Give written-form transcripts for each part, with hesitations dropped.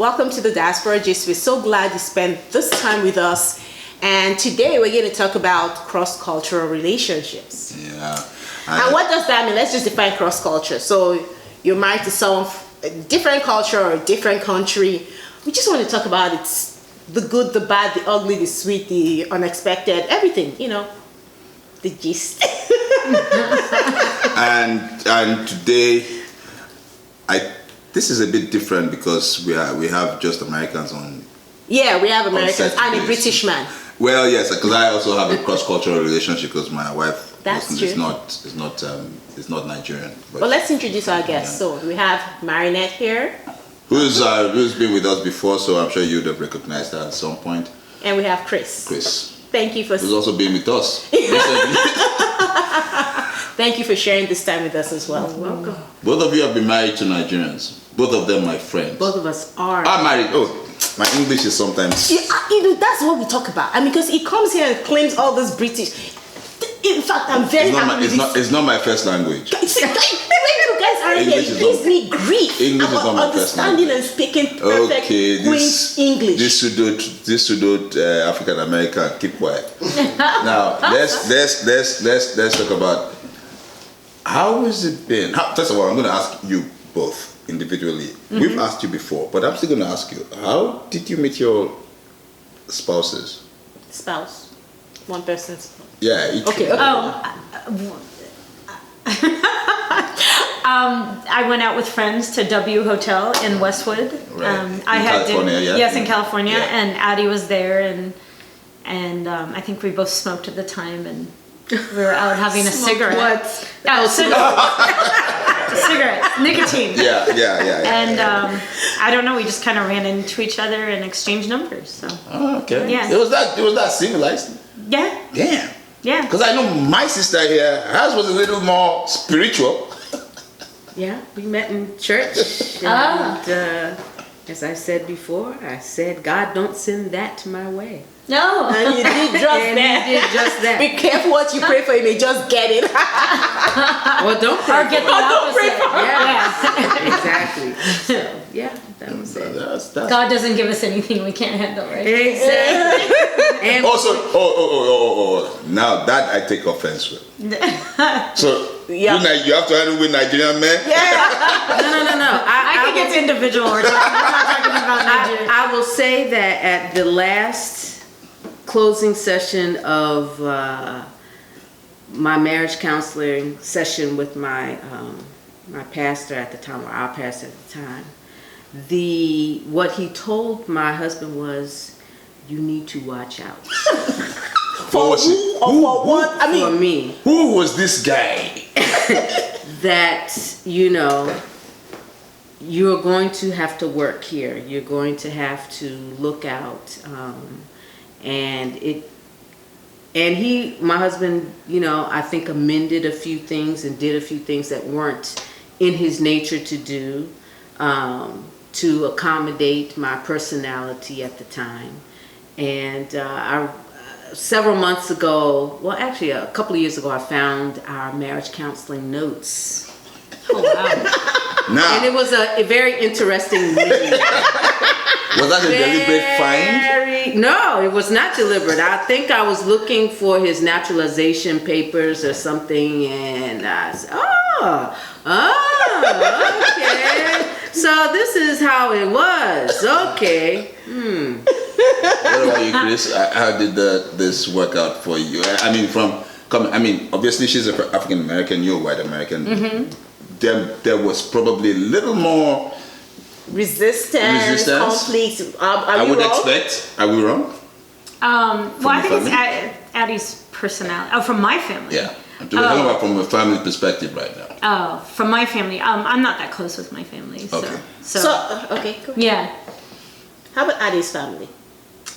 welcome to the Diaspora Gist. We're so glad you spent this time with us. And today we're going to talk about cross-cultural relationships. Yeah. And what does that mean? Let's just define cross-culture. So you're married to someone, a different culture or a different country. We just want to talk about it, the good, the bad, the ugly, the sweet, the unexpected, everything, the gist. and today, this is a bit different because we have just Americans on. Yeah, we have Americans and a British man. Well, yes, because I also have a cross-cultural relationship because my wife is not Nigerian. But let's introduce our guests. Yeah. So we have Marinette here, who's been with us before, so I'm sure you'd have recognized her at some point. And we have Chris. Thank you for. Who's also been with us. Thank you for sharing this time with us as well. Welcome. Both of you have been married to Nigerians. Both of them my friends. Both of us are. I'm married. Oh, my English is sometimes. That's what we talk about. I mean, because he comes here and claims all this British. In fact, I'm very happy with this. It's not my first language. Maybe you guys aren't here. It gives me grief. English is not my first language. Understanding and speaking perfect Queen's English. This pseudo African American, keep quiet. Now let's talk about how has it been. First of all, I'm going to ask you both individually. Mm-hmm. We've asked you before, but I'm still going to ask you: how did you meet your spouses? Spouse, one person's. Yeah. Okay. I went out with friends to W Hotel in Westwood. Right. In California, yeah. Yes, in California, yeah. And Addie was there, and I think we both smoked at the time, and we were out having a cigarette. What? Oh, cigarette, nicotine. Yeah. And I don't know. We just kind of ran into each other and exchanged numbers. So. Oh, okay. Yeah. It was that civilized. Yeah. Damn. Yeah. Because I know my sister here, hers was a little more spiritual. Yeah, we met in church. And as I said before, I said, God, don't send that my way. No. And you did just that. Be careful what you pray for, you may just get it. Well, don't pray for it. Don't pray for it. Yeah. Exactly. So, yeah, that was it. God doesn't give us anything we can't handle, right? Exactly. And also, now that I take offense with. So, you have to handle with Nigerian men? Yeah. No. I think it's individual. We're not talking about Nigeria. I will say that at the last closing session of my marriage counseling session with my pastor at the time, or our pastor at the time, what he told my husband was, you need to watch out. For what? I mean, for me. Who was this guy? That, you're going to have to work here. You're going to have to look out. My husband, I think amended a few things and did a few things that weren't in his nature to do, to accommodate my personality at the time. And several months ago, well, actually a couple of years ago, I found our marriage counseling notes. Oh, wow. Now, and it was a very interesting reading. Was that a deliberate find? No, it was not deliberate. I think I was looking for his naturalization papers or something, and I said, okay. So this is how it was. Okay. What about you, Chris? How did this work out for you? I mean, obviously she's African American, you're white American. Mm-hmm. There was probably a little more resistance. Conflict. I would expect. Are we wrong? Well, I think it's Addie's personality. Oh, from my family. Yeah, I'm talking about from a family perspective right now. Oh, from my family. I'm not that close with my family. Okay. So okay, cool. Yeah. How about Addie's family?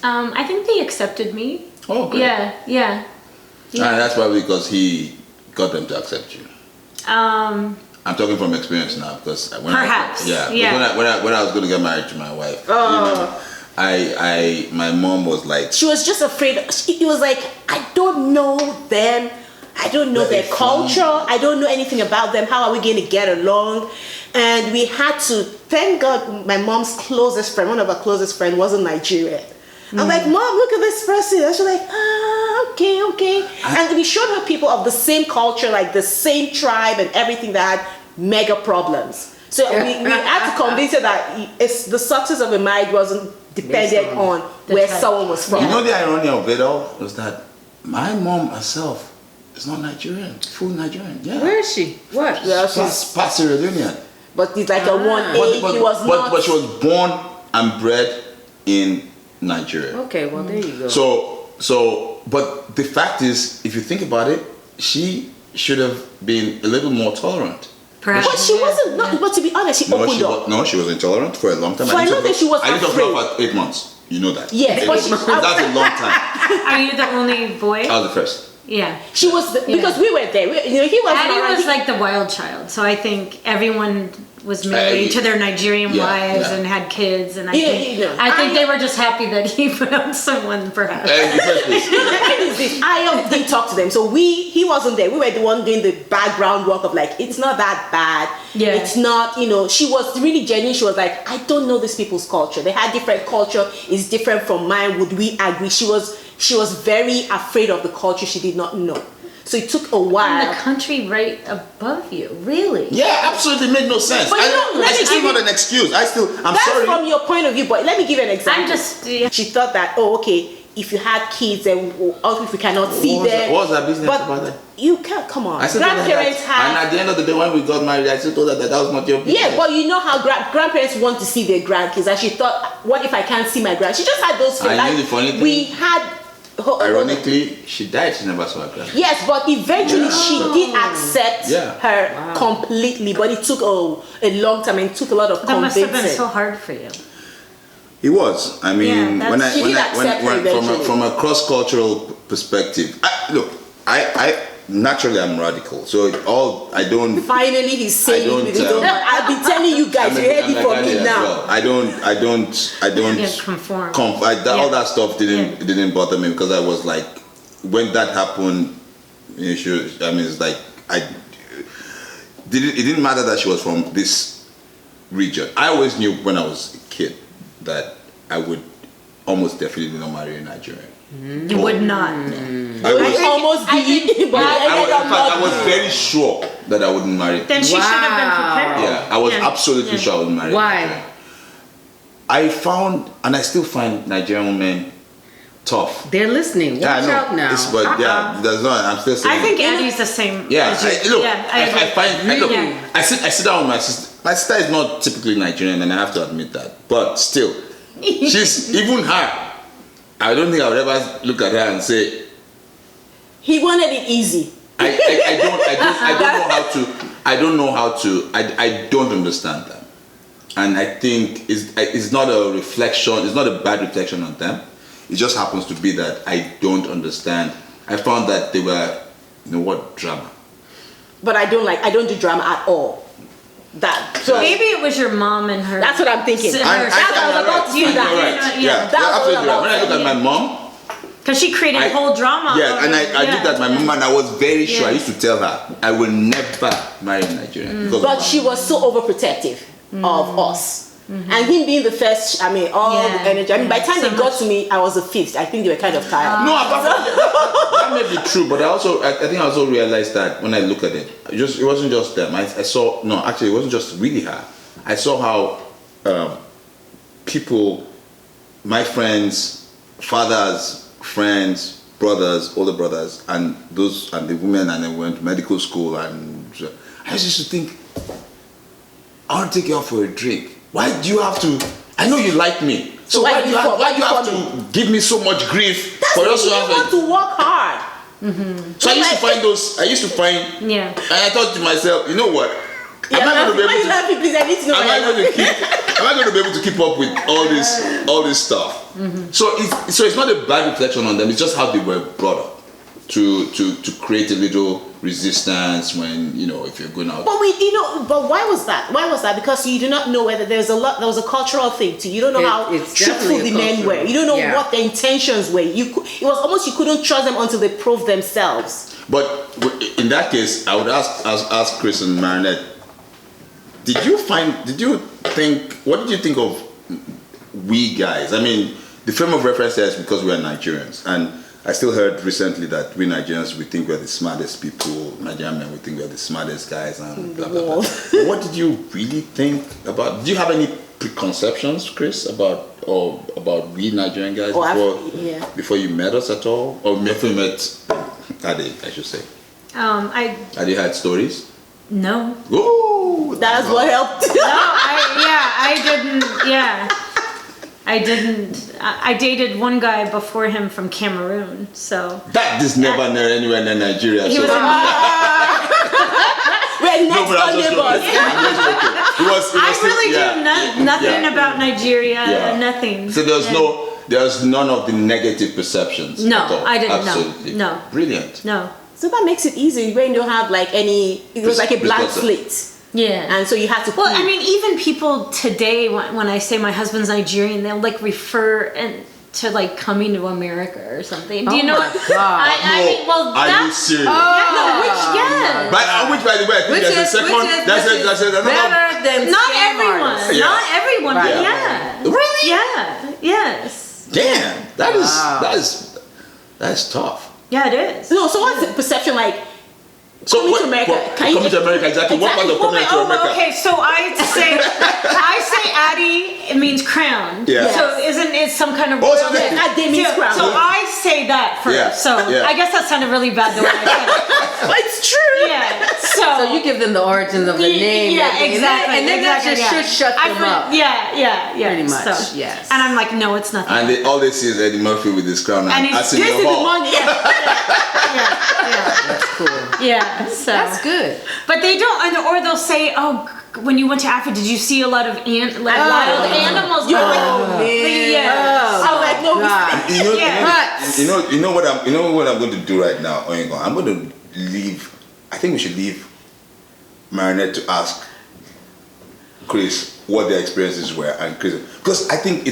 I think they accepted me. Oh, good. Yeah. And that's probably because he got them to accept you. I'm talking from experience now because when I was going to get married to my wife, my mom was like, she was just afraid. It was like, I don't know them. I don't know their culture. I don't know anything about them. How are we going to get along? And we had to, thank God my mom's closest friend, one of her closest friends wasn't Nigerian. I'm like, Mom, look at this person. And she's like, okay. And we showed her people of the same culture, like the same tribe and everything that had mega problems. So we had to convince her that it's the success of a marriage wasn't dependent on where someone was from. You know the irony of it all was that my mom herself is not Nigerian, full Nigerian. Yeah. Where is she? What? Yeah, she's Past Sierra Leonean. But it's like a 1A. He was not. But she was born and bred in Nigeria. Okay, well there you go. So, but the fact is, if you think about it, she should have been a little more tolerant. Perhaps. But she wasn't. Not, but to be honest, she opened up. No, she was intolerant for a long time. For a long time, she was I didn't afraid. talk about 8 months. You know that. Yes, but she, That's a long time. Are you the only boy? I was the first. Yeah. she was because we were there. He was. Addie was like the wild child, so I think everyone was married to their Nigerian wives and had kids, and I think they were just happy that he found someone, perhaps. I didn't talk to them, so he wasn't there. We were the one doing the background work of like, it's not that bad. Yeah. It's not, she was really genuine. She was like, I don't know these people's culture. They had different culture. It's different from mine. Would we agree? She was very afraid of the culture she did not know. So it took a while. And the country right above you, really? Yeah, absolutely made no sense. But it's still not an excuse. I'm that's sorry. from your point of view, but let me give you an example. I'm just. She thought that, okay, if you had kids, then if we cannot see them. What was her business but about that? You can't, come on. I still told her Grandparents that, and have. at the end of the day, when we got married, I still told her that was not your business. Yeah, but you know how grandparents want to see their grandkids, and she thought, what if I can't see my grandkids? She just had those feelings. I knew the funny thing. We had. Ironically, she died. She never saw her grandkids. Yes, but eventually she did accept her Wow. completely, but it took a long time and it took a lot of That must convincing. have been so hard for you. It was. I mean, Yeah, She did accept her eventually. from a cross-cultural perspective, I naturally I'm radical. So I don't. Finally, he's saying it with his own. I've been telling you guys, you heard it from me now. Well. I don't Conform. All that stuff didn't bother me because I was like, when that happened, it's like it didn't matter that she was from this region. I always knew when I was a kid that I would almost definitely not marry a Nigerian. You would not. I was, I was very sure that I wouldn't marry. Then she should have been prepared. Yeah, I was absolutely sure I wouldn't marry. Why? I found, and I still find Nigerian men tough. They're listening. Watch I know. out now. There's no. I'm still saying. I think Eddie's the same. Yeah, as you. I sit down with my sister. My sister is not typically Nigerian, and I have to admit that. But still, she's even her. I don't think I would ever look at her and say, he wanted it easy. I don't understand them. And I think it's not a reflection, it's not a bad reflection on them. It just happens to be that I don't understand. I found that they were, drama. But I don't do drama at all. So maybe it was your mom and her. That's what I'm thinking. That's what I was about to say. You're absolutely right. When I look at my mom, because she created a whole drama. Yeah, and I did that. My mom, and I was very sure. I used to tell her I will never marry a Nigerian. But she was so overprotective of us. And him being the first, the energy. By the time they got to me, I was the fifth. I think they were kind of tired. No, that may be true, but I think I also realized that when I look at it, it wasn't just them. It wasn't just really her. I saw how people, my friends, fathers, friends, brothers, older brothers, and the women, and they went to medical school, and I used to think, I want to take you out for a drink. Why do you have to? I know you like me. So why do you have to give me so much grief for us to have want to work hard? So I used to find. Yeah. And I thought to myself, you know what? Am I going to be able to keep up with all this stuff? So it's not a bad reflection on them. It's just how they were brought up to create a little resistance when if you're going out. But why was that? Because you do not know whether there was a cultural thing too. You don't know how truthful the men were. You don't know what their intentions were. It was almost you couldn't trust them until they proved themselves. But in that case, I would ask Chris and Marinette, Did you think? What did you think of we guys? I mean, the frame of reference is because we are Nigerians, and I still heard recently that we Nigerians, we think we're the smartest people. Nigerian men, we think we're the smartest guys, and blah blah blah. What did you really think about? Do you have any preconceptions, Chris, about we Nigerian guys before you met us at all, or before you met Ade, I should say? Had you had stories? No. Ooh, That's what helped. I didn't. I dated one guy before him from Cameroon, so. That is never near anywhere near Nigeria. He so. was We're next door neighbors. I really do nothing about Nigeria. Nothing. So there's none of the negative perceptions. No, at all. I didn't. Absolutely. No. Brilliant. No. So that makes it easy when you don't have like any. It was like a blank slate. Yeah. And so you have to. Well, I mean, even people today, when I say my husband's Nigerian, they'll like refer to like coming to America or something. Do you know? My God. I mean, well, Are you serious? Which By the way, I think there's a second. That's another. Better than not scam everyone. artists. Yeah. Not everyone. Right. But yeah. Really? Yeah. Yes. Damn. That is tough. Yeah, it is. No, so what's the perception like? Coming to America. Coming to America, exactly. What part of coming to America? Okay, so I say Addie, it means crown. Yeah. So isn't it some kind of Oh, so royal- Addie means crown. So I say that first. Yeah. So Yeah. I guess that sounded really bad the way I said it. But it's true. Yeah. So you give them the origins of the name. Yeah, everything, exactly. And then that just should shut them up. Yeah. Pretty much, So, yes. And I'm like, no, it's nothing. And all they see is Eddie Murphy with his crown And and he's in This your is the hall. money. That's cool. Yeah. So That's good. But they don't, or they'll say, oh, when you went to Africa, did you see a lot of wild animals? Yo, Yeah. I was like, no. God. You know what I'm going to do right now, Oyengo? I'm going to leave. I think we should leave Marinette to ask Chris what their experiences were, and Chris, because I think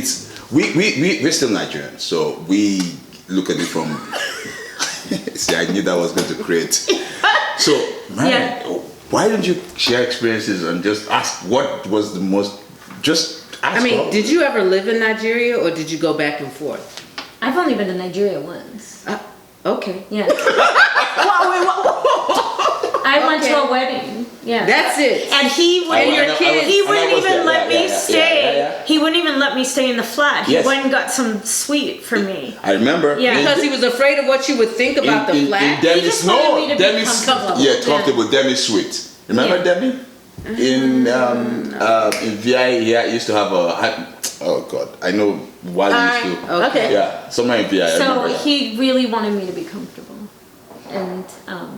we're still Nigerians, so we look at it from. See, I knew that was going to create. So, Marinette, why don't you share experiences and just ask what was the most? Just ask. I mean, did you ever live in Nigeria or did you go back and forth? I've only been to Nigeria once. Okay. Yeah. I went to a wedding. Yeah. That's it. And he wouldn't even let me stay. Yeah. He wouldn't even let me stay in the flat. He Yes. went and got some sweet for me. I remember. Yeah. Because he was afraid of what you would think about the flat. In Demi's, just wanted me to be comfortable. Yeah, comfortable. Demi's suite. Remember Demi? In VI, he used to have oh God, I know why he used to. Okay. Yeah, somewhere in VI. I So remember that. he really wanted me to be comfortable. And I Well,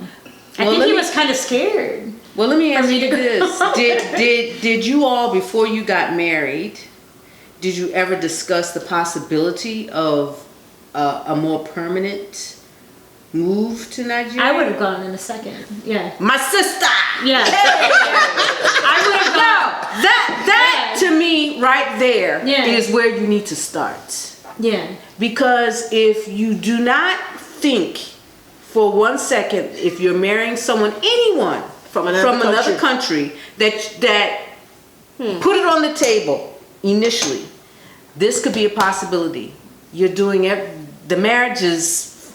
think let he me- was kind of scared. Well, let me ask me you to this: Did you all, before you got married, did you ever discuss the possibility of a more permanent move to Nigeria? I would have gone in a second. Yeah. My sister. Yeah. I would have gone. That to me right there is Yeah. where you need to start. Yeah. Because if you do not think for 1 second, if you're marrying anyone From another country, that put it on the table initially, this could be a possibility. You're doing the marriage is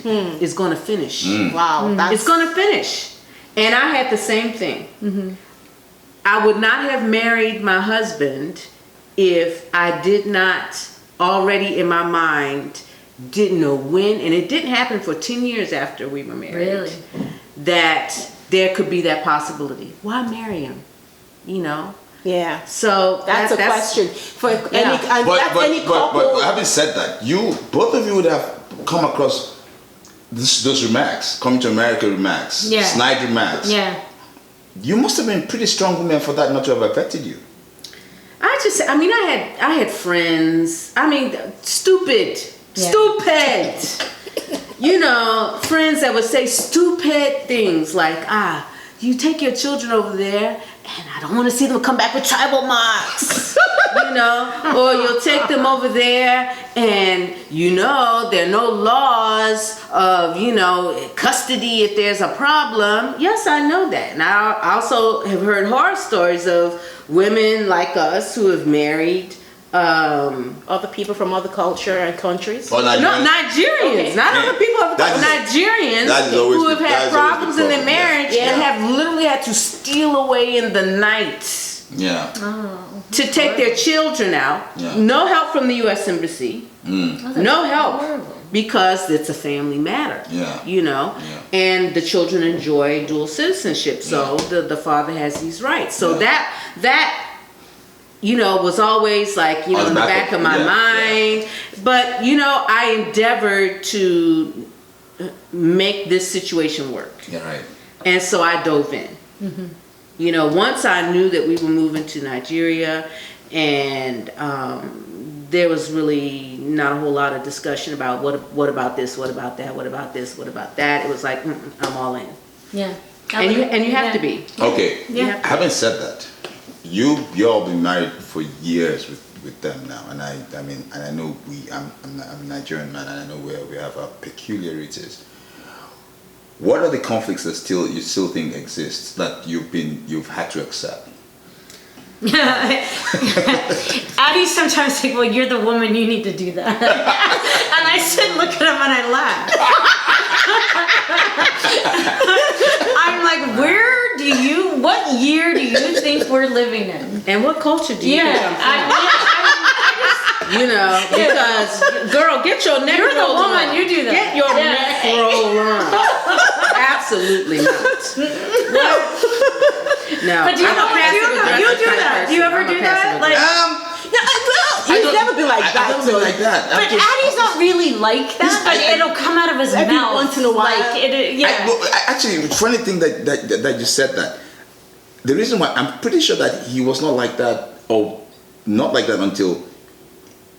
going to finish. Wow. It's going to finish. And I had the same thing. I would not have married my husband if I did not already in my mind didn't know when, and it didn't happen for 10 years after we were married. Really? That there could be that possibility. Why marry him? You know? Yeah. So That's a question for any But couple. having said that, both of you would have come across those remarks, coming to America remarks, Yeah. snide remarks. Yeah. You must have been pretty strong women for that not to have affected you. I had friends. Stupid. You know, friends that would say stupid things like, you take your children over there and I don't want to see them come back with tribal marks. or you'll take them over there and, there are no laws of, custody if there's a problem. Yes, I know that. And I also have heard horror stories of women like us who have married other people from other culture and countries. Or Nigerians. No, Nigerians, not other people of Nigerians who have had problems in their marriage and have literally had to steal away in the night. Yeah. To take their children out. Yeah. No help from the U.S. Embassy. No help. Horrible. Because it's a family matter. Yeah. And the children enjoy dual citizenship. So the father has these rights. So that was always like, in the back of my mind. But, I endeavored to make this situation work. Yeah, right. And so I dove in. Once I knew that we were moving to Nigeria, and there was really not a whole lot of discussion about what about this, what about that, what about this, what about that. It was like, I'm all in. Yeah. And you have to be. Okay. Yeah. Having said that, y'all been married for years with them now, and I know I'm a Nigerian man, and I know we have our peculiarities. What are the conflicts that you still think exist that you've had to accept? Addie sometimes think, well, you're the woman, you need to do that. And I sit and look at him and I laugh. I'm like, what year do you think we're living in? And what culture do you think I'm from? Because, girl, get your neck You're the rolled woman, on. you do that. Get your neck rolled on. Absolutely not. No. But do you do that? Do you ever do that? Like, You've never been like that. I don't feel like that. but Addie's not really like that. But it'll come out of his every mouth once in a while. Actually, funny thing that you said that. The reason why I'm pretty sure that he was not like that, or not like that until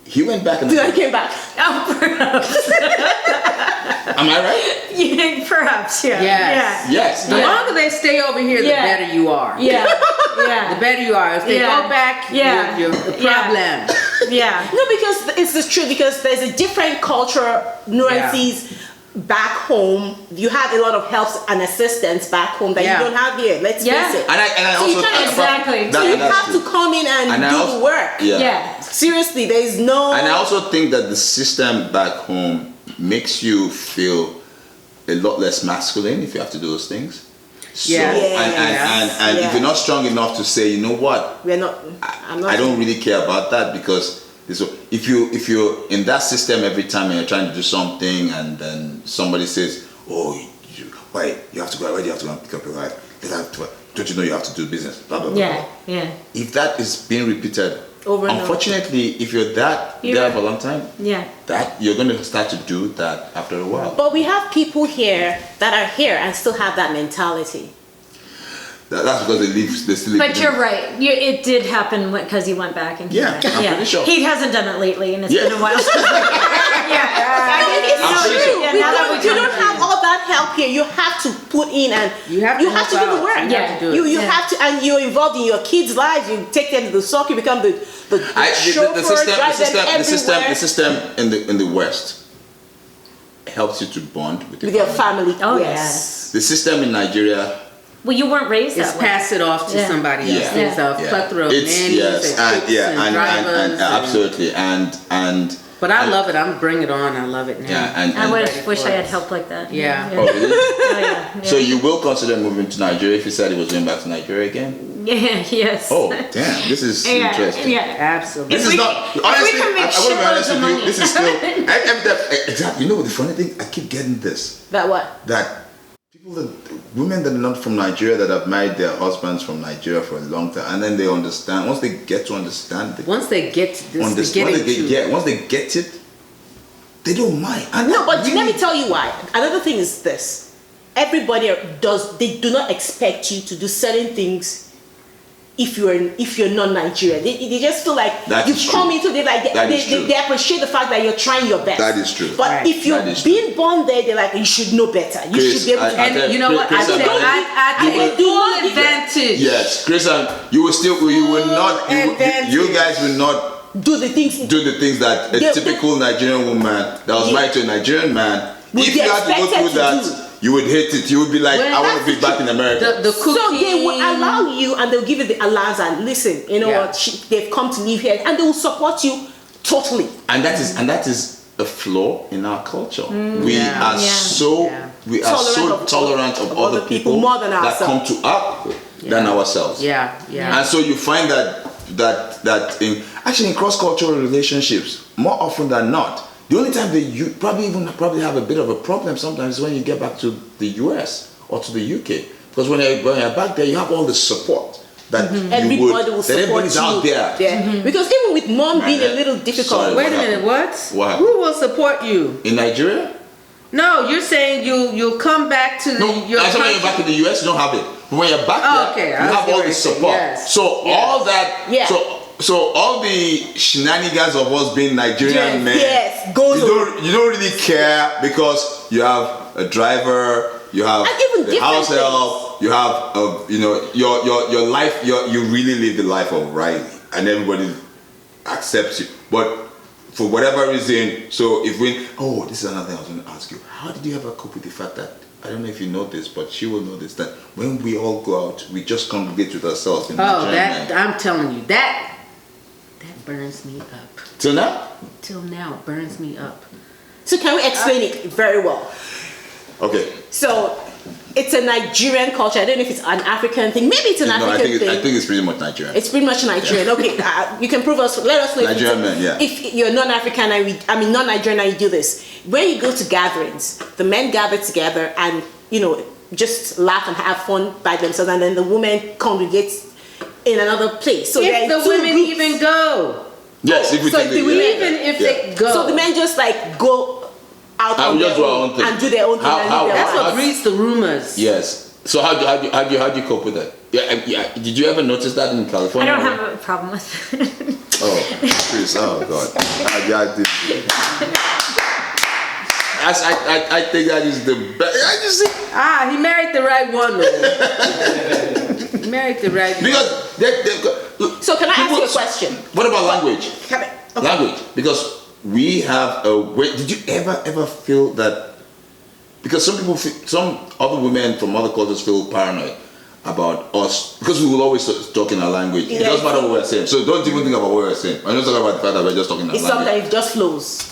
he went back and I came back. Oh, perhaps. Am I right? Yeah, perhaps, yeah. Yes. Yes. The longer they stay over here, the better you are. Yeah. Yeah. The better you are. If they go back, you're a problem. Yeah. No, because it's the truth. Because there's a different culture nuances back home. You have a lot of helps and assistance back home that you don't have here. Let's face it. And I So also you can't exactly. So you have to come in and do the work. Yeah. Seriously, there is no. And I also think that the system back home makes you feel a lot less masculine if you have to do those things. So, and if you're not strong enough to say, you know what, we're not. I don't really care about that, because if you're in that system every time and you're trying to do something, and then somebody says, oh, why you have to go and pick up your wife? Don't you know you have to do business? Blah blah blah. Yeah. If that is being repeated, over and unfortunately, if you're there for a long time, that you're going to start to do that after a while. But we have people here that are here and still have that mentality. That's because they still live. But you're right. It did happen because he went back and came back. I'm pretty sure. He hasn't done it lately, and it's been a while. It's true. You don't have all that help here. You have to put in, and you have to do the work. You have to, and you're involved in your kids' lives. You take them to the soccer. You become the chauffeur, the system in the West helps you to bond with your family. Oh yes. The system in Nigeria. Well, you weren't raised that way. Pass it off to somebody else. There's a plethora of nannies and drivers. Absolutely, and. But I love it. I'm bring it on. I love it now. Yeah, and I wish I had help like that. Yeah. Oh, really? Oh, yeah. So you will consider moving to Nigeria if he said he was going back to Nigeria again? Yeah. Yes. Oh, damn! This is interesting. Yeah. Absolutely. This is not honestly. I want to be honest with you. This is still. Exactly. You know what the funny thing? I keep getting this. That what? That women that are not from Nigeria that have married their husbands from Nigeria for a long time, and then they understand. Once they get to understand, once they get this, once they get it, they don't mind. And no, but let me tell you why. Another thing is this: everybody they do not expect you to do certain things if you're not Nigerian. They just feel like That you've is come true. into this, like they appreciate the fact that you're trying your best. That is true. But Right. if you're That is true. being born there, they're like, you should know better. You Chris, should be able to. And you know what? I Chris, take full advantage. Yes, Chris, and you will not. You guys will not do the things that a typical Nigerian woman that was married to a Nigerian man. Would If be you had to go expected through to that, do. you would hate it. You would be like, Well, I want to be back in America. The cooking. So they will allow you, and they'll give you the allowance. And listen, you know Yeah. what? They've come to live here, and they will support you totally. And that is a flaw in our culture. We Yeah. are Yeah. so tolerant of other people more than that come ourselves. to us than ourselves. Yeah, yeah. And so you find that in cross-cultural relationships, more often than not, the only time that you probably have a bit of a problem sometimes is when you get back to the US or to the UK, because when you're back there, you have all the support that Everybody will support everybody's you. out there. Yeah. Because even with mom being a little difficult, Sorry. Wait a minute, what? What? Who will support you? In Nigeria. No, you're saying you'll come back to No, your actually, when you're back in the US, you don't have it. But when you're back there, Okay, you I was have all going the to say, support. yes. So Yes. all that, Yeah. so all the shenanigans of us being Nigerian men, yes, goes you don't really care because you have a driver, you have And even the different house help, you have your life. You really live the life of Riley, and everybody accepts you. But for whatever reason, so this is another thing I was going to ask you. How did you ever cope with the fact that, I don't know if you know this, but she will know this, that when we all go out, we just congregate with ourselves in Nigerian men. I'm telling you, that burns me up. Till now? Till now, it burns me up. So can we explain it very well? Okay. So it's a Nigerian culture. I don't know if it's an African thing. Maybe it's an African thing. I think it's pretty much Nigerian. It's pretty much Nigerian. Okay, you can prove us. Let us know. Nigerian men, yeah. If you're non-African, non-Nigerian, and you do this. When you go to gatherings, the men gather together and just laugh and have fun by themselves, and then the women congregate in another place. So If the women even go, Yes, if we So take if the the women- even if they go, so the men just like go out And on we just their do our own own thing. and do their own thing. How- and how- live their that's lives. what breeds the rumors. Yes. So how do you cope with that? Yeah. Did you ever notice that in I California? don't have a problem with it. Oh, Chris. Oh God. I did. I think that is the best. I just think He married the right one. Though. He married the right one. because So can I ask you a question? What about language? Okay. Language, because we have a way. Did you ever feel that? Because some other women from other cultures feel paranoid about us because we will always talk in our language. It Yeah. doesn't matter what we're saying. So don't even think about what we're saying. I'm not talking about the fact that we're just talking our It's language. something that it just flows.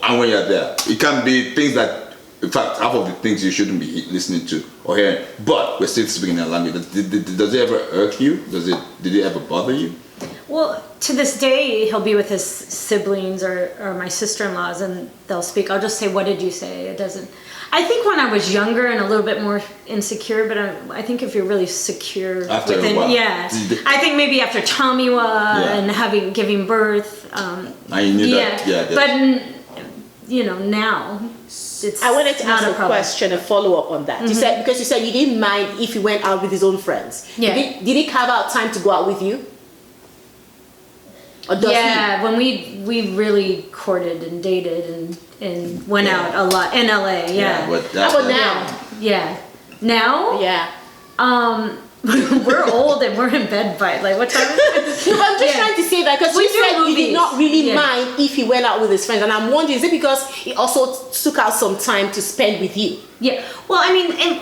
And when you're there, it can be things that, in fact, half of the things you shouldn't be listening to or hearing. But we're still speaking our language. Does it ever irk you? Did it ever bother you? Well, to this day, he'll be with his siblings or my sister-in-laws, and they'll speak. I'll just say, "What did you say?" It doesn't. I think when I was younger and a little bit more insecure, but I think if you're really secure After a within, while. yeah, I think maybe after Chamiwa Yeah. and giving birth, And you knew that. Yeah. but now it's. I wanted to not ask a problem. question, a follow-up on that. You said because you said you didn't mind if he went out with his own friends. Yeah. Did he carve out time to go out with you? Or does Yeah, when we really courted and dated and went out a lot in LA. Yeah. But he? How about now? Yeah. Now? Yeah. We're old and we're in bed by like what time is it? No, but I'm just Yeah. trying to say that because We you do said you movies. did not really Yeah. mind if he went out with his friends, and I'm wondering, is it because he also took out some time to spend with you? Yeah. Well, I mean, and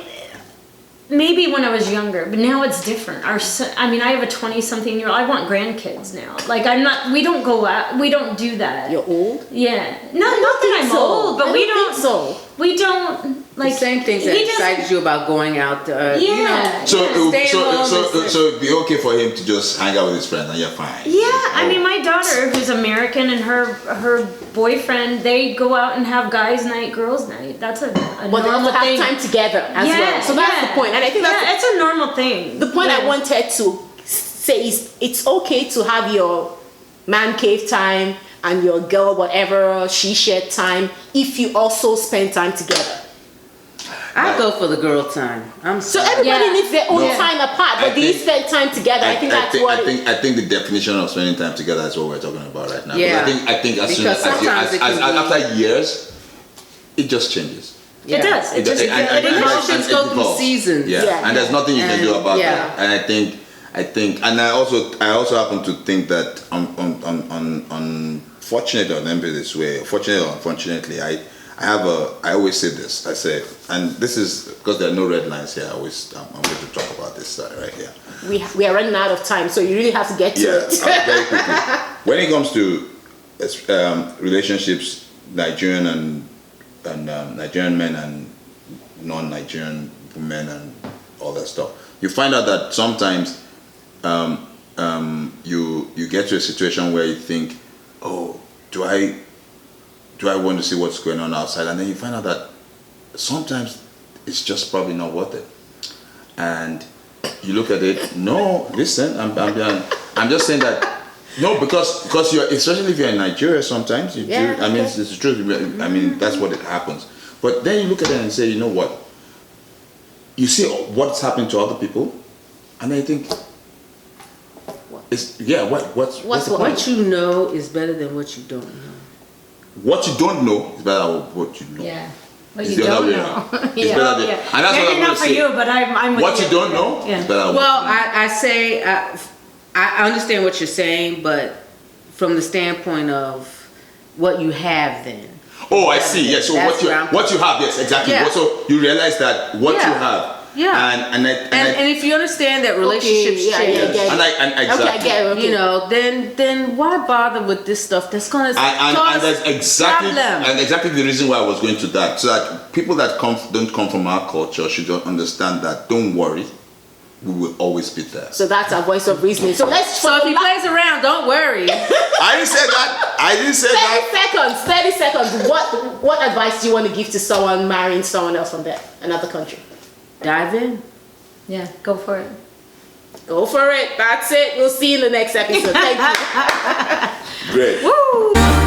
maybe when I was younger, but now it's different. I have a 20-something-year-old. I want grandkids now. Like we don't go out. We don't do that. You're old. Yeah. Not that I'm old, but we don't. think so. We don't like the same things that he doesn't- excited you about going out. Yeah. So Stay home it'd be okay for him to just hang out with his friends and you're fine. Yeah, I mean, my daughter, who's American, and her boyfriend, they go out and have guys' night, girls' night. That's a But they normal also thing. have time together as well. So that's the point, and I think that's it's a normal thing. the point I Yeah. wanted to say is it's okay to have your man cave time and your girl whatever she shared time if you also spend time together. I go for the girl time. So everybody needs their own No. time apart, but do you spend time together? I think that's what. I think the definition of spending time together is what we're talking about right now. Yeah. I think as soon Because sometimes it can be- after years, it just changes. It does. It just Emotions go through evolves. seasons. Yeah. Yeah. And there's nothing you can do about Yeah. that. And I think, and I also happen to think that unfortunately, or let me put it this way, fortunately or unfortunately, I always say this. I say, and this is because there are no red lines here. I'm going to talk about this right here. We are running out of time, so you really have to get to it. Very quickly. When it comes to relationships, Nigerian and Nigerian men and non-Nigerian women and all that stuff, you find out that sometimes you get to a situation where you think, oh, do I want to see what's going on outside? And then you find out that sometimes it's just probably not worth it. And you look at it, no, listen, I'm just saying that, no, because you're, especially if you're in Nigeria, sometimes you do. I mean, it's the truth. I mean, that's what it happens. But then you look at it and say, you know what? You see what's happening to other people, and then you think, what's the point? What you know is better than what you don't know. What you don't know is better than what you know. Yeah. What It's you the other don't way know. around. It's better than, and that's Maybe what I'm not going to for say. you, but I'm with What you. you don't know Yeah. is better than Well, what you know. I say I understand what you're saying, but from the standpoint of what you have then. Oh, I see. Yes. So That's what you have? Yes, exactly. Yeah. So you realize that what you have. Yeah. And if you understand that relationships change, yeah. exactly. Okay, I get it. Okay. you know, then why bother with this stuff that's gonna And cause that's exactly problem? the reason why I was going to that. So that people that don't come from our culture should understand that. Don't worry, we will always be there. So that's our voice of reasoning. So let's. So if he plays around, don't worry. I didn't say that. 30 seconds. What advice do you want to give to someone marrying someone else from another country? Dive in. Yeah, go for it. Go for it. That's it. We'll see you in the next episode. Thank you. Great. Woo!